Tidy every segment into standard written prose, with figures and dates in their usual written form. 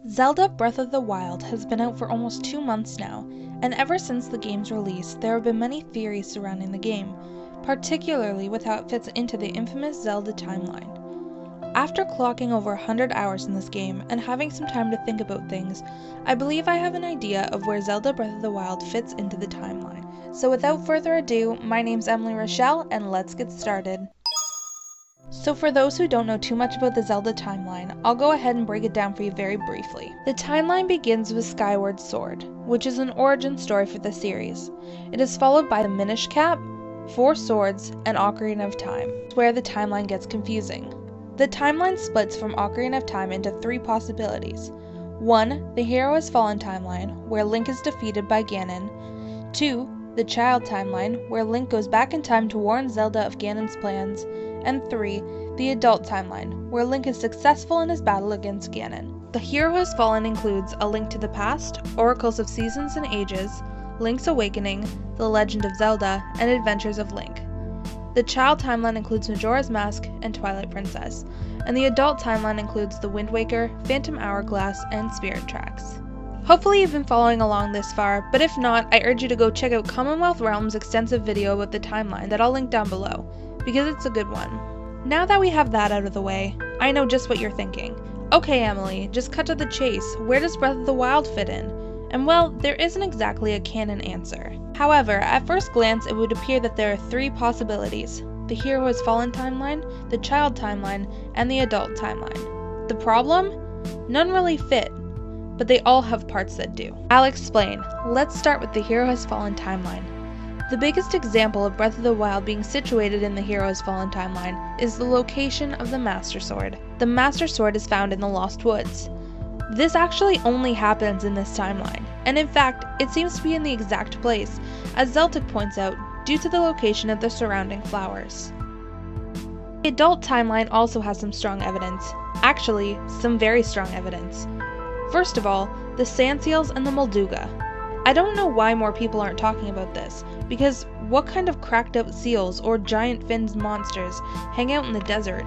Zelda Breath of the Wild has been out for almost 2 months now, and ever since the game's release, there have been many theories surrounding the game, particularly with how it fits into the infamous Zelda timeline. After clocking over 100 hours in this game and having some time to think about things, I believe I have an idea of where Zelda Breath of the Wild fits into the timeline. So without further ado, my name's EmilyRaacheal, and let's get started. So for those who don't know too much about the Zelda timeline, I'll go ahead and break it down for you very briefly. The timeline begins with Skyward Sword, which is an origin story for the series. It is followed by the Minish Cap, Four Swords, and Ocarina of Time, where the timeline gets confusing. The timeline splits from Ocarina of Time into 3 possibilities. 1. The Hero Has Fallen timeline, where Link is defeated by Ganon. 2. The Child timeline, where Link goes back in time to warn Zelda of Ganon's plans. And 3. The Adult timeline, where Link is successful in his battle against Ganon. The Hero Has Fallen includes A Link to the Past, Oracles of Seasons and Ages, Link's Awakening, The Legend of Zelda, and Adventures of Link. The Child timeline includes Majora's Mask and Twilight Princess, and the Adult timeline includes The Wind Waker, Phantom Hourglass, and Spirit Tracks. Hopefully you've been following along this far, but if not, I urge you to go check out Commonwealth Realms' extensive video about the timeline that I'll link down below, because it's a good one. Now that we have that out of the way, I know just what you're thinking. Okay Emily, just cut to the chase, where does Breath of the Wild fit in? And well, there isn't exactly a canon answer. However, at first glance it would appear that there are 3 possibilities: the Hero Has Fallen timeline, the Child timeline, and the Adult timeline. The problem? None really fit, but they all have parts that do. I'll explain. Let's start with the Hero Has Fallen timeline. The biggest example of Breath of the Wild being situated in the Hero Has Fallen timeline is the location of the Master Sword. The Master Sword is found in the Lost Woods. This actually only happens in this timeline, and in fact, it seems to be in the exact place, as Zeltic points out, due to the location of the surrounding flowers. The Adult timeline also has some strong evidence. Actually, some very strong evidence. First of all, the sand seals and the Molduga. I don't know why more people aren't talking about this, because what kind of cracked out seals or giant finned monsters hang out in the desert?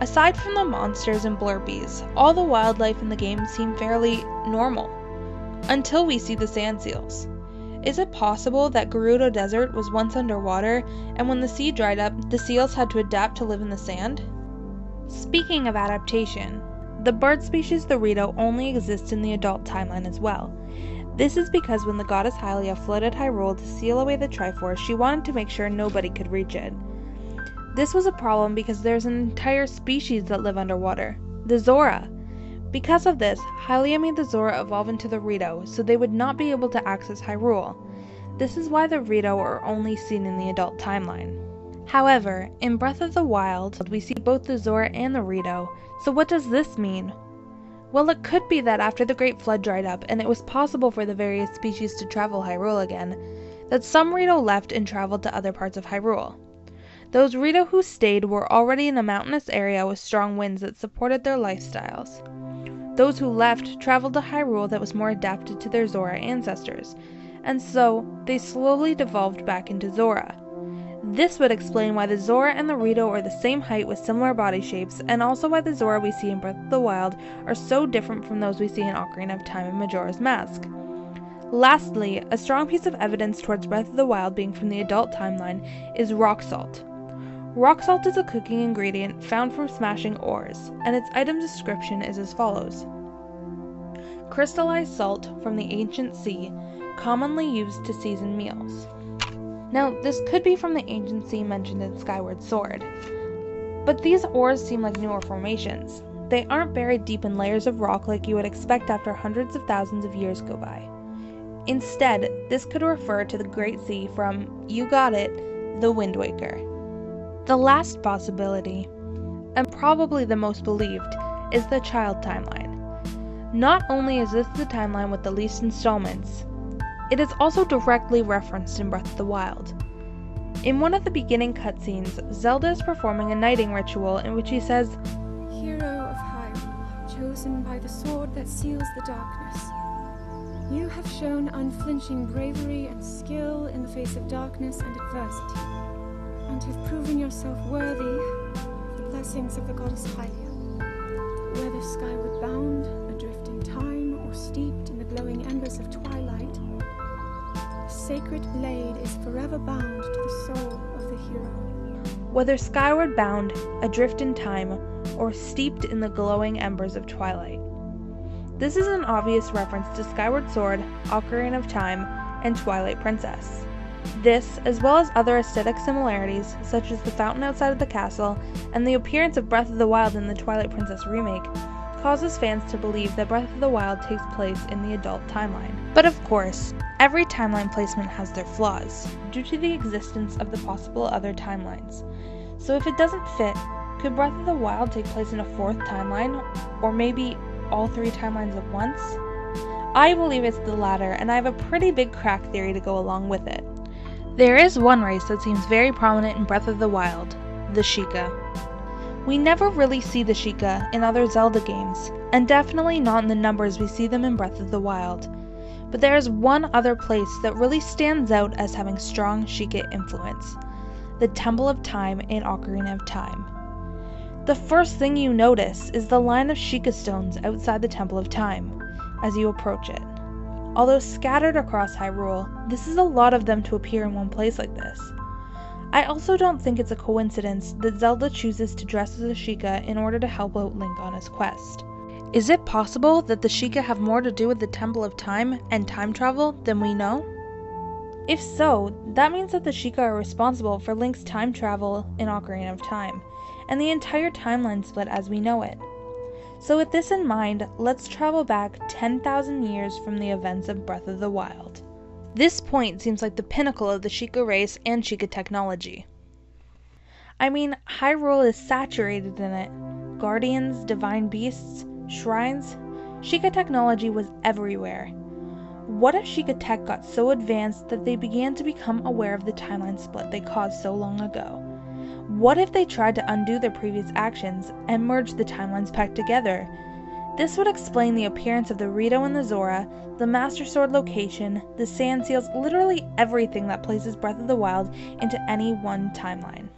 Aside from the monsters and blurpies, all the wildlife in the game seem fairly normal, until we see the sand seals. Is it possible that Gerudo Desert was once underwater, and when the sea dried up, the seals had to adapt to live in the sand? Speaking of adaptation, the bird species Therido only exists in the Adult timeline as well. This is because when the goddess Hylia flooded Hyrule to seal away the Triforce, she wanted to make sure nobody could reach it. This was a problem because there's an entire species that live underwater, the Zora. Because of this, Hylia made the Zora evolve into the Rito, so they would not be able to access Hyrule. This is why the Rito are only seen in the Adult timeline. However, in Breath of the Wild, we see both the Zora and the Rito, so what does this mean? Well, it could be that after the Great Flood dried up and it was possible for the various species to travel Hyrule again, that some Rito left and traveled to other parts of Hyrule. Those Rito who stayed were already in a mountainous area with strong winds that supported their lifestyles. Those who left traveled to Hyrule that was more adapted to their Zora ancestors, and so they slowly devolved back into Zora. This would explain why the Zora and the Rito are the same height with similar body shapes, and also why the Zora we see in Breath of the Wild are so different from those we see in Ocarina of Time and Majora's Mask. Lastly, a strong piece of evidence towards Breath of the Wild being from the Adult timeline is rock salt. Rock salt is a cooking ingredient found from smashing ores, and its item description is as follows: crystallized salt from the ancient sea, commonly used to season meals. Now, this could be from the ancient sea mentioned in Skyward Sword, but these ores seem like newer formations. They aren't buried deep in layers of rock like you would expect after hundreds of thousands of years go by. Instead, this could refer to the Great Sea from, you got it, the Wind Waker. The last possibility, and probably the most believed, is the Child timeline. Not only is this the timeline with the least installments, it is also directly referenced in Breath of the Wild. In one of the beginning cutscenes, Zelda is performing a knighting ritual in which he says, "Hero of Hyrule, chosen by the sword that seals the darkness. You have shown unflinching bravery and skill in the face of darkness and adversity, and have proven yourself worthy of the blessings of the goddess Hylia. Whether skyward bound, adrift in time, of twilight, the sacred blade is forever bound to the soul of the hero. Whether skyward bound, adrift in time, or steeped in the glowing embers of twilight. This is an obvious reference to Skyward Sword, Ocarina of Time, and Twilight Princess. This, as well as other aesthetic similarities, such as the fountain outside of the castle and the appearance of Breath of the Wild in the Twilight Princess remake, causes fans to believe that Breath of the Wild takes place in the adult timeline. But of course, every timeline placement has their flaws, due to the existence of the possible other timelines. So if it doesn't fit, could Breath of the Wild take place in a fourth timeline, or maybe all three timelines at once? I believe it's the latter, and I have a pretty big crack theory to go along with it. There is one race that seems very prominent in Breath of the Wild, the Sheikah. We never really see the Sheikah in other Zelda games, and definitely not in the numbers we see them in Breath of the Wild. But there is one other place that really stands out as having strong Sheikah influence, the Temple of Time in Ocarina of Time. The first thing you notice is the line of Sheikah stones outside the Temple of Time as you approach it. Although scattered across Hyrule, this is a lot of them to appear in one place like this. I also don't think it's a coincidence that Zelda chooses to dress as a Sheikah in order to help out Link on his quest. Is it possible that the Sheikah have more to do with the Temple of Time and time travel than we know? If so, that means that the Sheikah are responsible for Link's time travel in Ocarina of Time, and the entire timeline split as we know it. So with this in mind, let's travel back 10,000 years from the events of Breath of the Wild. This point seems like the pinnacle of the Sheikah race and Sheikah technology. I mean, Hyrule is saturated in it. Guardians, divine beasts, shrines, Sheikah technology was everywhere. What if Sheikah tech got so advanced that they began to become aware of the timeline split they caused so long ago? What if they tried to undo their previous actions and merge the timelines back together? This would explain the appearance of the Rito and the Zora, the Master Sword location, the Sand Seals, literally everything that places Breath of the Wild into any one timeline.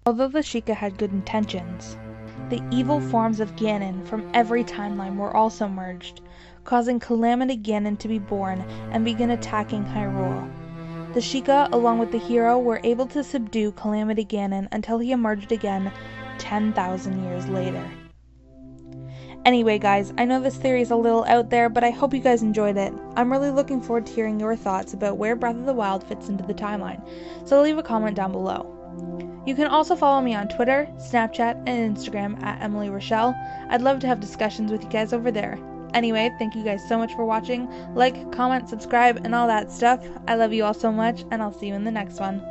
Although the Sheikah had good intentions, the evil forms of Ganon from every timeline were also merged, causing Calamity Ganon to be born and begin attacking Hyrule. The Sheikah, along with the hero, were able to subdue Calamity Ganon until he emerged again 10,000 years later. Anyway guys, I know this theory is a little out there, but I hope you guys enjoyed it. I'm really looking forward to hearing your thoughts about where Breath of the Wild fits into the timeline, so leave a comment down below. You can also follow me on Twitter, Snapchat, and Instagram at EmilyRaacheal. I'd love to have discussions with you guys over there. Anyway, thank you guys so much for watching. Like, comment, subscribe, and all that stuff. I love you all so much, and I'll see you in the next one.